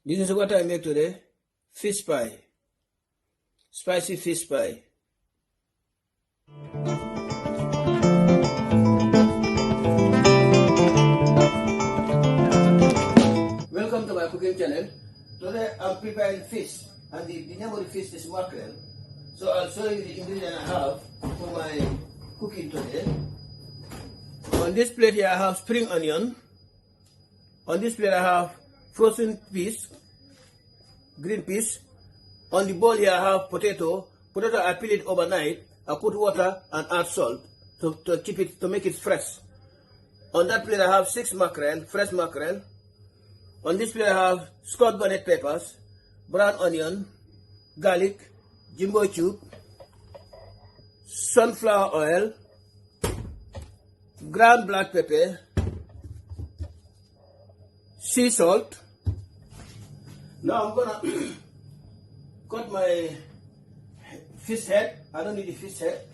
This is what I make today. Fish pie. Spicy fish pie. Welcome to my cooking channel. Today I'm preparing fish, and the name of the fish is mackerel. So I'll show you the ingredients I have for my cooking today. On this plate here I have spring onion. On this plate I have frozen peas, green peas. On the bowl here I have potato. Potato I peel it overnight. I put water and add salt to make it fresh. On that plate I have 6 mackerel, fresh mackerel. On this plate I have Scotch bonnet peppers, brown onion, garlic, jumbo tube, sunflower oil, ground black pepper, sea salt. Now I'm gonna cut my fish head. I don't need the fish head.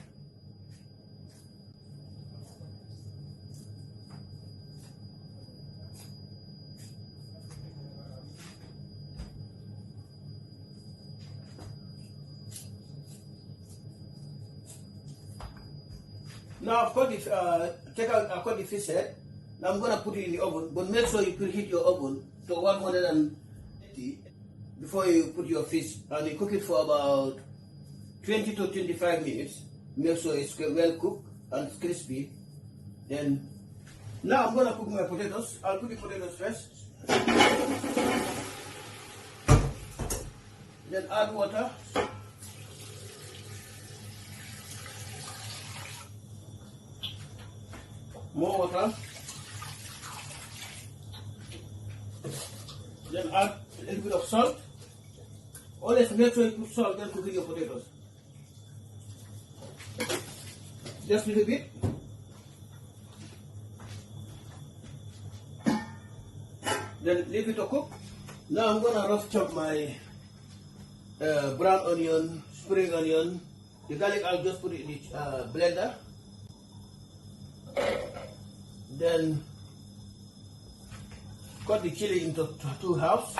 Now I've cut I've cut the fish head. Now I'm gonna put it in the oven, but make sure you preheat your oven to 180 before you put your fish, and you cook it for about 20 to 25 minutes. Make sure it's well cooked and crispy. Then now I'm gonna cook my potatoes. I'll cook the potatoes first. Then add water. More water. Then add a little bit of salt. Always make sure you put salt when cooking your potatoes. Just a little bit. Then leave it to cook. Now I'm gonna rough chop my brown onion, spring onion. The garlic I'll just put it in the blender. Then cut the chili into 2 halves.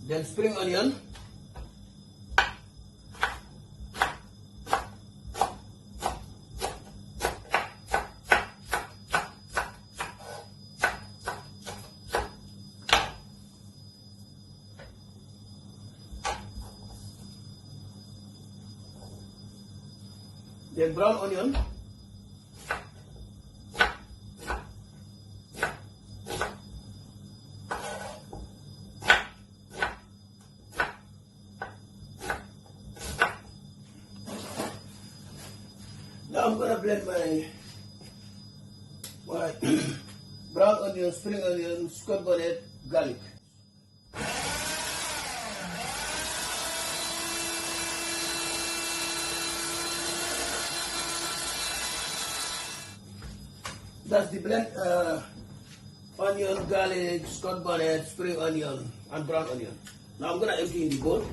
Then spring onion. Then brown onion. Now I'm gonna blend my brown onion, spring onion, Scotch bonnet, garlic. That's the blend, onion, garlic, Scotch bonnet, spring onion, and brown onion. Now I'm going to empty in the bowl.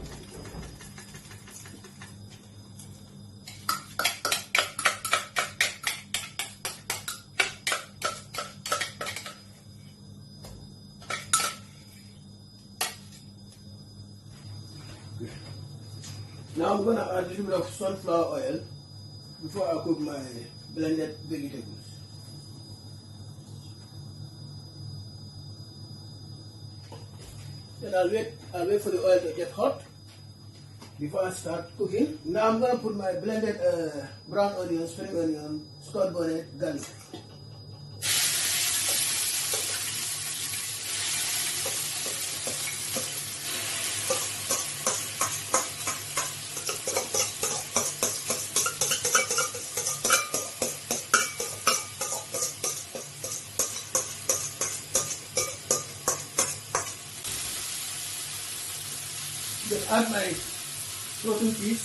Now I'm going to add a little bit of sunflower oil before I cook my blended vegetables. Then I'll wait for the oil to get hot before I start cooking. Now I'm going to put my blended brown onion, spring onion, Scotch bonnet, garlic. Then add my frozen peas.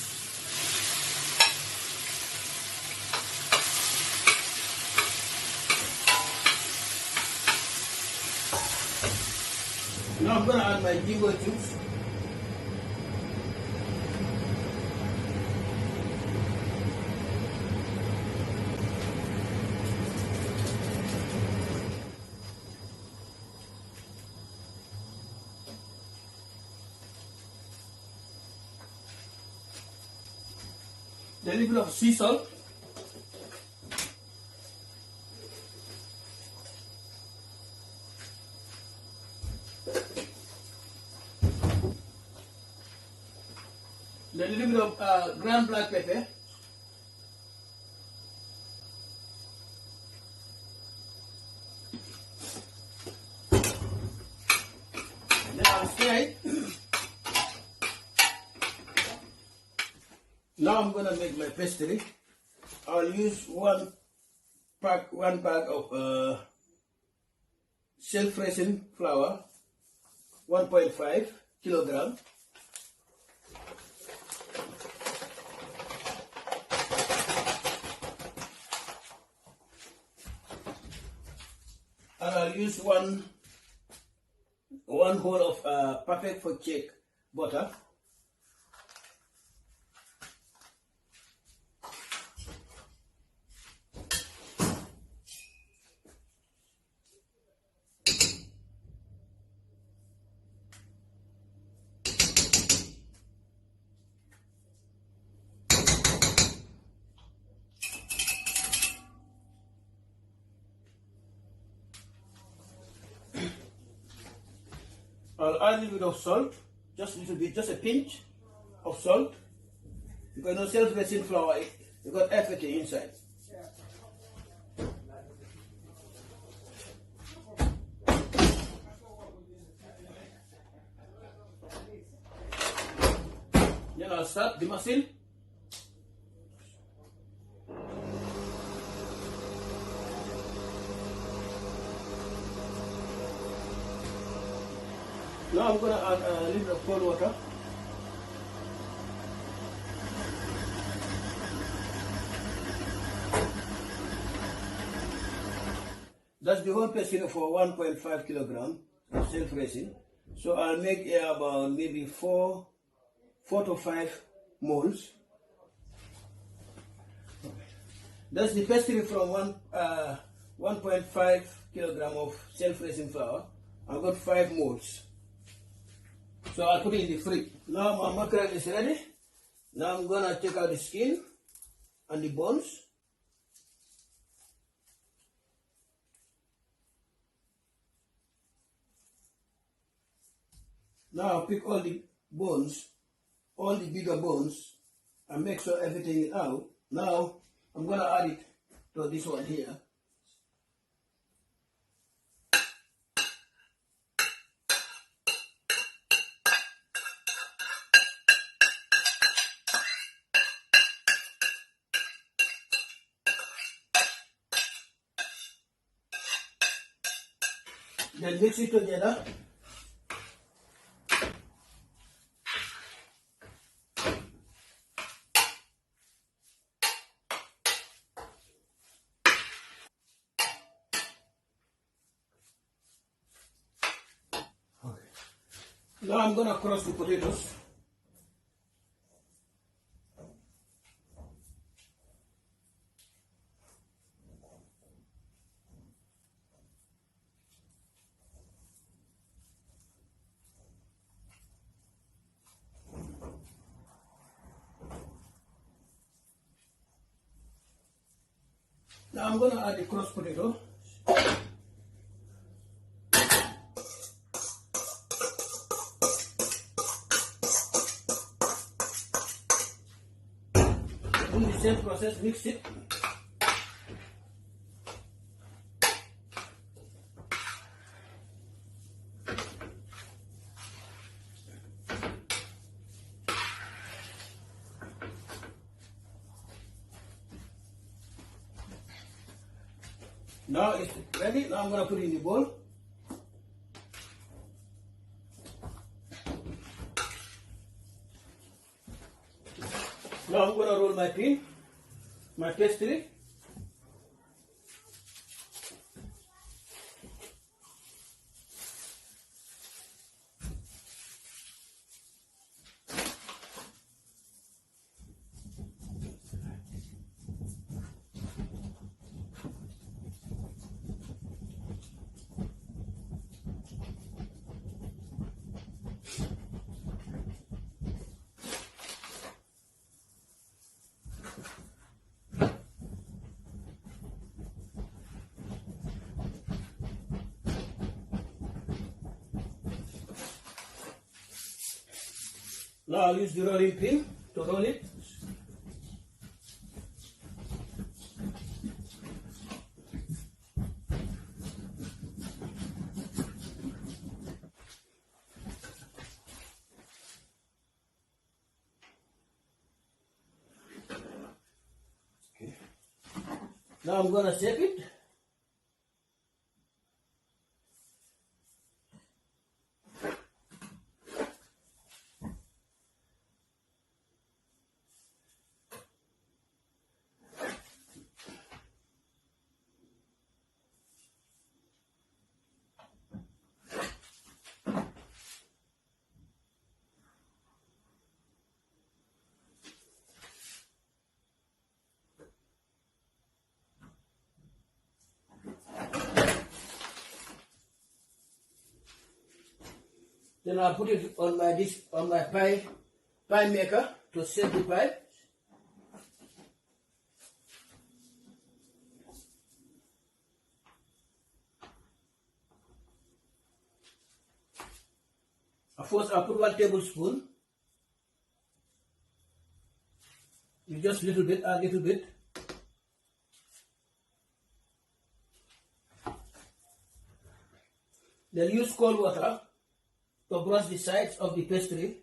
Now I'm going to add my jumbo juice. a little bit of sea salt. A little bit of ground black pepper. Then I'll stir it. Now I'm gonna make my pastry. I'll use one pack of self-raising flour, 1.5 kilogram. And I'll use one whole of perfect for cake butter. I'll add a little bit of salt, just a little bit, just a pinch of salt. Because no self-raising flour, you got everything inside. Then I'll start the mussel. Now I'm going to add a little bit of cold water. That's the whole pastry for 1.5 kilogram of self-raising. So I'll make about maybe 4 to 5 molds. That's the pastry from 1.5 kilogram of self-raising flour. I've got 5 molds. So I'll put it in the fridge. Now my mackerel is ready. Now I'm gonna take out the skin and the bones. Now I'll pick all the bones, all the bigger bones, and make sure everything is out. Now I'm gonna add it to this one here. Then mix it together. Okay. Now I'm going to crush the potatoes. Now I'm going to add the crushed potato. Do the same process, mix it. Now it's ready. Now I'm going to put it in the bowl. Now I'm going to roll my pin, my pastry. Now I'll use the rolling pin to roll it. Okay. Now I'm gonna shape it. Then I'll put it on my pie maker to shape the pie. First I'll put 1 tablespoon. Just a little bit, a little bit. Then use cold water to brush the sides of the pastry.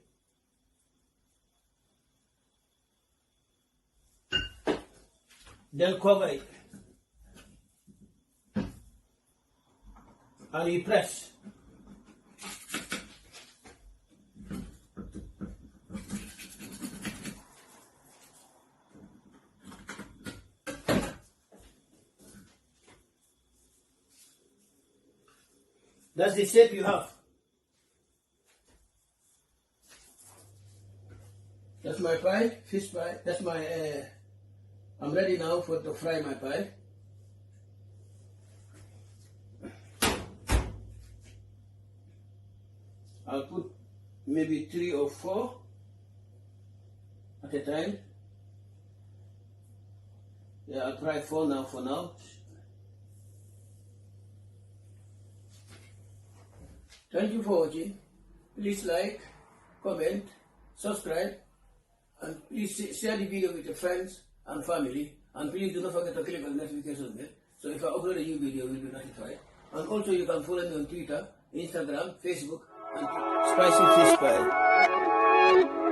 Then cover it and you press. That's the shape you have. That's my pie, fish pie. That's my, I'm ready now to fry my pie. I'll put maybe 3 or 4 at a time. Yeah, I'll try 4 now for now. Thank you for watching. Please like, comment, subscribe, and please share the video with your friends and family. And please do not forget to click on the notification bell, so if I upload a new video, you will be notified. And also you can follow me on Twitter, Instagram, Facebook, and Spicy Fish Pie.